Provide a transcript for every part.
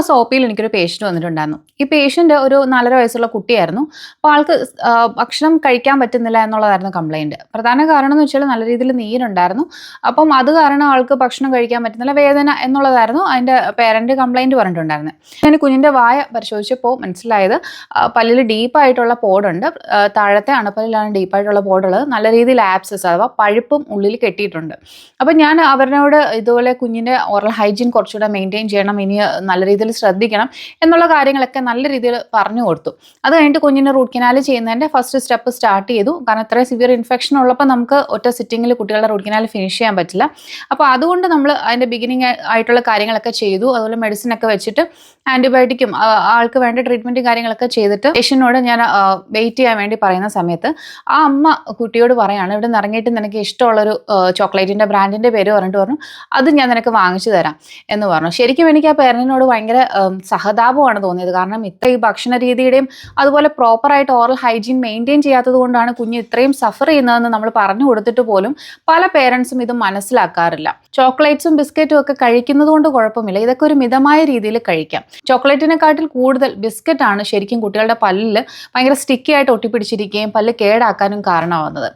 മാസം ഒ-പിയിൽ എനിക്കൊരു പേഷ്യൻറ്റ് വന്നിട്ടുണ്ടായിരുന്നു. ഈ പേഷ്യൻറ്റ് ഒരു 4.5 വയസ്സുള്ള കുട്ടിയായിരുന്നു. അപ്പോൾ ആൾക്ക് ഭക്ഷണം കഴിക്കാൻ പറ്റുന്നില്ല എന്നുള്ളതായിരുന്നു കംപ്ലയിൻറ്റ്. പ്രധാന കാരണം എന്ന് വെച്ചാൽ നല്ല രീതിയിൽ നീരുണ്ടായിരുന്നു. അപ്പം അത് കാരണം ആൾക്ക് ഭക്ഷണം കഴിക്കാൻ പറ്റുന്നില്ല, വേദന എന്നുള്ളതായിരുന്നു അതിൻ്റെ പേരൻറ്റ് കംപ്ലയിൻറ്റ് പറഞ്ഞിട്ടുണ്ടായിരുന്നത്. ഞാൻ കുഞ്ഞിൻ്റെ വായ പരിശോധിച്ചപ്പോൾ മനസ്സിലായത് പല്ലിൽ ഡീപ്പായിട്ടുള്ള പോടുണ്ട്. താഴത്തെ അണപ്പല്ലിലാണ് ഡീപ്പായിട്ടുള്ള പോടുള്ളത്. നല്ല രീതിയിൽ ആബ്സസ് അഥവാ പഴുപ്പും ഉള്ളിൽ കെട്ടിയിട്ടുണ്ട്. അപ്പം ഞാൻ അവരോട് ഇതുപോലെ കുഞ്ഞിൻ്റെ ഓറൽ ഹൈജീൻ കുറച്ചുകൂടെ മെയിൻറ്റെയിൻ ചെയ്യണം, ഇനി നല്ല രീതിയിൽ ശ്രദ്ധിക്കണം എന്നുള്ള കാര്യങ്ങളൊക്കെ നല്ല രീതിയിൽ പറഞ്ഞു കൊടുത്തു. അത് കഴിഞ്ഞിട്ട് കുഞ്ഞിന് റൂട്ട് കനാൽ ചെയ്യുന്നതിൻ്റെ ഫസ്റ്റ് സ്റ്റെപ്പ് സ്റ്റാർട്ട് ചെയ്തു. കാരണം ഇത്രയും സിവിയർ ഇൻഫെക്ഷൻ ഉള്ളപ്പോൾ നമുക്ക് ഒറ്റ സിറ്റിങ്ങിൽ കുട്ടികളുടെ റൂട്ട് കനാൽ ഫിനിഷ് ചെയ്യാൻ പറ്റില്ല. അപ്പോൾ അതുകൊണ്ട് നമ്മൾ അതിൻ്റെ ബിഗിനിങ് ആയിട്ടുള്ള കാര്യങ്ങളൊക്കെ ചെയ്തു. അതുപോലെ മെഡിസിൻ ഒക്കെ വെച്ചിട്ട് ആൻറ്റിബയോട്ടിക്കും ആൾക്ക് വേണ്ട ട്രീറ്റ്മെൻറ്റും കാര്യങ്ങളൊക്കെ ചെയ്തിട്ട് പേഷ്യൻറ്റിനോട് ഞാൻ വെയിറ്റ് ചെയ്യാൻ വേണ്ടി പറയുന്ന സമയത്ത് ആ അമ്മ കുട്ടിയോട് പറയാണ്, ഇവിടെ നിന്ന് ഇറങ്ങിയിട്ട് നിനക്ക് ഇഷ്ടമുള്ളൊരു ചോക്ലേറ്റിൻ്റെ ബ്രാൻഡിൻ്റെ പേര് പറഞ്ഞു അത് ഞാൻ നിനക്ക് വാങ്ങിച്ചു തരാം എന്ന് പറഞ്ഞു. ശരിക്കും എനിക്ക് ആ പേരൻറ്റിനോട് ഭയങ്കര സഹതാപമാണ് തോന്നിയത്. കാരണം ഈ ഭക്ഷണ രീതിയുടെയും അതുപോലെ പ്രോപ്പറായിട്ട് ഓറൽ ഹൈജീൻ മെയിൻറ്റെയിൻ ചെയ്യാത്തത് കൊണ്ടാണ് കുഞ്ഞ് ഇത്രയും സഫർ ചെയ്യുന്നതെന്ന് നമ്മൾ പറഞ്ഞു കൊടുത്തിട്ട് പോലും പല പേരൻസും ഇത് മനസ്സിലാക്കാറില്ല. ചോക്ലേറ്റ്സും ബിസ്ക്കറ്റും ഒക്കെ കഴിക്കുന്നത് കൊണ്ട് കുഴപ്പമില്ല, ഇതൊക്കെ ഒരു മിതമായ രീതിയിൽ കഴിക്കാം. ചോക്ലേറ്റിനെക്കാട്ടിൽ കൂടുതൽ ബിസ്ക്കറ്റാണ് ശരിക്കും കുട്ടികളുടെ പല്ലിൽ ഭയങ്കര സ്റ്റിക്കി ആയിട്ട് ഒട്ടിപ്പിടിച്ചിരിക്കുകയും പല്ല് കേടാക്കാനും കാരണമാവുന്നത്.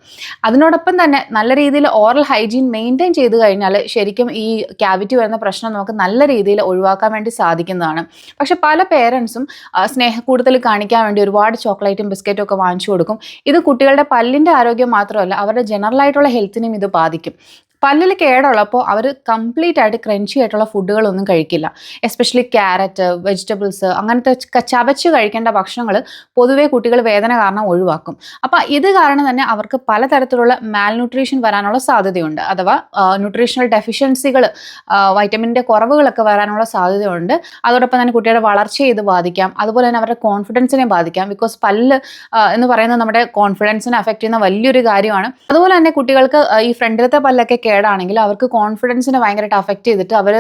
അതിനോടൊപ്പം തന്നെ നല്ല രീതിയിൽ ഓറൽ ഹൈജീൻ മെയിൻറ്റെയിൻ ചെയ്ത് കഴിഞ്ഞാൽ ശരിക്കും ഈ ക്യാവിറ്റി വരുന്ന പ്രശ്നം നമുക്ക് നല്ല രീതിയിൽ ഒഴിവാക്കാൻ വേണ്ടി സാധിക്കുന്നതാണ്. പക്ഷെ പല പേരൻസും സ്നേഹക്കൂടുതൽ കാണിക്കാൻ വേണ്ടി ഒരുപാട് ചോക്ലേറ്റും ബിസ്ക്കറ്റും ഒക്കെ വാങ്ങിച്ചു കൊടുക്കും. ഇത് കുട്ടികളുടെ പല്ലിൻ്റെ ആരോഗ്യം മാത്രമല്ല അവരുടെ ജനറൽ ആയിട്ടുള്ള ഹെൽത്തിനെയും ഇത് ബാധിക്കും. പല്ലിൽ കേടുള്ളപ്പോൾ അവർ കംപ്ലീറ്റ് ആയിട്ട് ക്രഞ്ചി ആയിട്ടുള്ള ഫുഡുകളൊന്നും കഴിക്കില്ല. എസ്പെഷ്യലി ക്യാരറ്റ്, വെജിറ്റബിൾസ്, അങ്ങനത്തെ ചവച്ച് കഴിക്കേണ്ട ഭക്ഷണങ്ങൾ പൊതുവേ കുട്ടികൾ വേദന കാരണം ഒഴിവാക്കും. അപ്പോൾ ഇത് കാരണം തന്നെ അവർക്ക് പലതരത്തിലുള്ള മാൽന്യൂട്രീഷൻ വരാനുള്ള സാധ്യതയുണ്ട്. അഥവാ ന്യൂട്രീഷണൽ ഡെഫിഷ്യൻസികൾ, വൈറ്റമിൻ്റെ കുറവുകളൊക്കെ വരാനുള്ള സാധ്യതയുണ്ട്. അതോടൊപ്പം തന്നെ കുട്ടിയുടെ വളർച്ചയെ ഇത് ബാധിക്കാം. അതുപോലെ തന്നെ അവരുടെ കോൺഫിഡൻസിനെ ബാധിക്കാം. ബിക്കോസ് പല്ല് എന്ന് പറയുന്നത് നമ്മുടെ കോൺഫിഡൻസിനെ അഫക്റ്റ് ചെയ്യുന്ന വലിയൊരു കാര്യമാണ്. അതുപോലെ തന്നെ കുട്ടികൾക്ക് ഈ ഫ്രണ്ടിലത്തെ പല്ലൊക്കെ കേടാണെങ്കിൽ അവർക്ക് കോൺഫിഡൻസിനെ ഭയങ്കരമായിട്ട് അഫക്റ്റ് ചെയ്തിട്ട് അവർ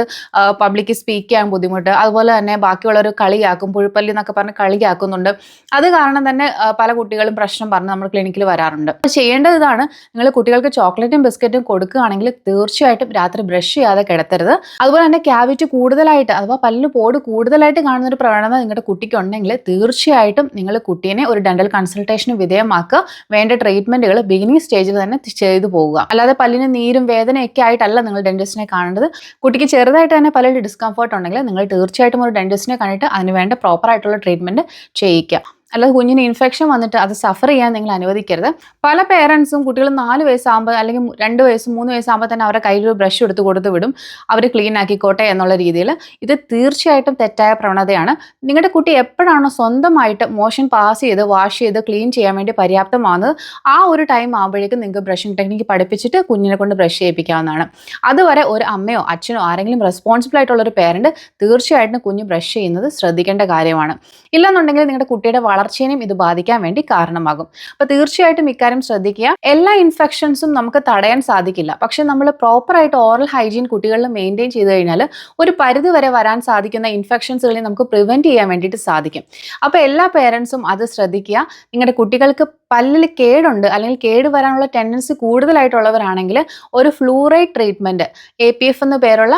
പബ്ലിക്ക് സ്പീക്ക് ചെയ്യാൻ ബുദ്ധിമുട്ട്, അതുപോലെ തന്നെ ബാക്കിയുള്ളവർ കളിയാക്കും, പുഴുപ്പല്ലി എന്നൊക്കെ പറഞ്ഞ് കളിയാക്കുന്നുണ്ട്. അത് കാരണം തന്നെ പല കുട്ടികളും പ്രശ്നം പറഞ്ഞ് നമ്മൾ ക്ലിനിക്കിൽ വരാറുണ്ട്. ചെയ്യേണ്ടത് ഇതാണ്, നിങ്ങൾ കുട്ടികൾക്ക് ചോക്ലേറ്റും ബിസ്ക്കറ്റും കൊടുക്കുകയാണെങ്കിൽ തീർച്ചയായിട്ടും രാത്രി ബ്രഷ് ചെയ്യാതെ കിടത്തരുത്. അതുപോലെ തന്നെ ക്യാവിറ്റി കൂടുതലായിട്ട് അഥവാ പല്ലിന് പോട് കൂടുതലായിട്ട് കാണുന്ന ഒരു പ്രവണത നിങ്ങളുടെ കുട്ടിക്കുണ്ടെങ്കിൽ തീർച്ചയായിട്ടും നിങ്ങൾ കുട്ടീനെ ഒരു ഡെന്റൽ കൺസൾട്ടേഷന് വിധേയമാക്കുക. വേണ്ട ട്രീറ്റ്മെന്റുകൾ ബിഗിനിങ് സ്റ്റേജിൽ തന്നെ ചെയ്തു പോകുക. അല്ലാതെ പല്ലിന് നീരും വേദനയൊക്കെ ആയിട്ടല്ല നിങ്ങൾ ഡെന്റിസ്റ്റിനെ കാണേണ്ടത്. കുട്ടിക്ക് ചെറുതായിട്ട് തന്നെ പലരുടെ ഡിസ്കംഫർട്ട് ഉണ്ടെങ്കിൽ നിങ്ങൾ തീർച്ചയായിട്ടും ഒരു ഡെന്റിസ്റ്റിനെ കണ്ടിട്ട് അതിന് വേണ്ട പ്രോപ്പറായിട്ടുള്ള ട്രീറ്റ്മെൻറ്റ് ചെയ്യിക്കുക. അല്ലാതെ കുഞ്ഞിന് ഇൻഫെക്ഷൻ വന്നിട്ട് അത് സഫർ ചെയ്യാൻ നിങ്ങൾ അനുവദിക്കരുത്. പല പേരൻസും കുട്ടികൾ 4 വയസ്സാകുമ്പോൾ അല്ലെങ്കിൽ 2 വയസ്സ് 3 വയസ്സാകുമ്പോൾ തന്നെ അവരുടെ കയ്യിൽ ഒരു ബ്രഷ് എടുത്ത് കൊടുത്ത് വിടും, അവർ ക്ലീൻ ആക്കിക്കോട്ടെ എന്നുള്ള രീതിയിൽ. ഇത് തീർച്ചയായിട്ടും തെറ്റായ പ്രവണതയാണ്. നിങ്ങളുടെ കുട്ടി എപ്പോഴാണോ സ്വന്തമായിട്ട് മോഷൻ പാസ് ചെയ്ത് വാഷ് ചെയ്ത് ക്ലീൻ ചെയ്യാൻ വേണ്ടി പര്യാപ്തമാകുന്നത് ആ ഒരു ടൈം ആകുമ്പോഴേക്കും നിങ്ങൾക്ക് ബ്രഷിംഗ് ടെക്നിക്ക് പഠിപ്പിച്ചിട്ട് കുഞ്ഞിനെ കൊണ്ട് ബ്രഷ് ചെയ്യിപ്പിക്കാവുന്നതാണ്. അതുവരെ ഒരു അമ്മയോ അച്ഛനോ ആരെങ്കിലും റെസ്പോൺസിബിൾ ആയിട്ടുള്ളൊരു പേരൻറ്റ് തീർച്ചയായിട്ടും കുഞ്ഞ് ബ്രഷ് ചെയ്യുന്നത് ശ്രദ്ധിക്കേണ്ട കാര്യമാണ്. ഇല്ലെന്നുണ്ടെങ്കിൽ നിങ്ങളുടെ കുട്ടിയുടെ വളർച്ചയെയും ഇത് ബാധിക്കാൻ വേണ്ടി കാരണമാകും. അപ്പോൾ തീർച്ചയായിട്ടും ഇക്കാര്യം ശ്രദ്ധിക്കുക. എല്ലാ ഇൻഫെക്ഷൻസും നമുക്ക് തടയാൻ സാധിക്കില്ല, പക്ഷെ നമ്മൾ പ്രോപ്പറായിട്ട് ഓറൽ ഹൈജീൻ കുട്ടികളിൽ മെയിൻറ്റെയിൻ ചെയ്ത് കഴിഞ്ഞാൽ ഒരു പരിധി വരെ വരാൻ സാധിക്കുന്ന ഇൻഫെക്ഷൻസുകളെ നമുക്ക് പ്രിവെൻറ്റ് ചെയ്യാൻ വേണ്ടിയിട്ട് സാധിക്കും. അപ്പോൾ എല്ലാ പേരൻസും അത് ശ്രദ്ധിക്കുക. നിങ്ങളുടെ കുട്ടികൾക്ക് പല്ലിൽ കേടുണ്ട് അല്ലെങ്കിൽ കേട് വരാനുള്ള ടെൻഡൻസി കൂടുതലായിട്ടുള്ളവരാണെങ്കിൽ ഒരു ഫ്ലൂറൈഡ് ട്രീറ്റ്മെൻറ്റ്, APF എന്ന് പേരുള്ള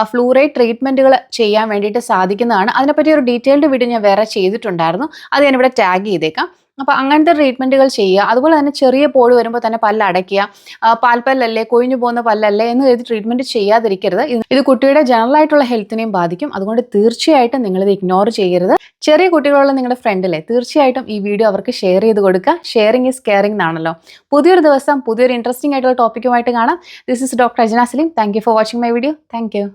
ഫ്ലൂറൈഡ് ട്രീറ്റ്മെൻറ്റുകൾ ചെയ്യാൻ വേണ്ടിയിട്ട് സാധിക്കുന്നതാണ്. അതിനെപ്പറ്റി ഒരു ഡീറ്റെയിൽഡ് വീഡിയോ ഞാൻ വേറെ ചെയ്തിട്ടുണ്ടായിരുന്നു, അത് ഞാനിവിടെ ടാഗ് ചെയ്തേക്കാം. അപ്പോൾ അങ്ങനത്തെ ട്രീറ്റ്മെൻറ്റുകൾ ചെയ്യുക. അതുപോലെ തന്നെ ചെറിയ പോട് വരുമ്പോൾ തന്നെ പല്ല് അടയ്ക്കുക. പാൽപ്പല്ലല്ലേ, കൊഴിഞ്ഞു പോകുന്ന പല്ലല്ലേ എന്ന് കരുതി ട്രീറ്റ്മെൻറ്റ് ചെയ്യാതിരിക്കരുത്. ഇത് കുട്ടിയുടെ ജനറൽ ആയിട്ടുള്ള ഹെൽത്തിനെയും ബാധിക്കും. അതുകൊണ്ട് തീർച്ചയായിട്ടും നിങ്ങളിത് ഇഗ്നോർ ചെയ്യരുത്. ചെറിയ കുട്ടികളുള്ള നിങ്ങളുടെ ഫ്രണ്ടിലെ തീർച്ചയായിട്ടും ഈ വീഡിയോ അവർക്ക് ഷെയർ ചെയ്ത് കൊടുക്കുക. ഷെയറിങ് ഈസ് കെയറിങ് എന്നാണല്ലോ. പുതിയൊരു ദിവസം പുതിയൊരു ഇൻട്രസ്റ്റിംഗ് ആയിട്ടുള്ള ടോപ്പിക്കുമായിട്ട് കാണാം. This is doctor Ajna Saleem. Thank you for watching my video. Thank U.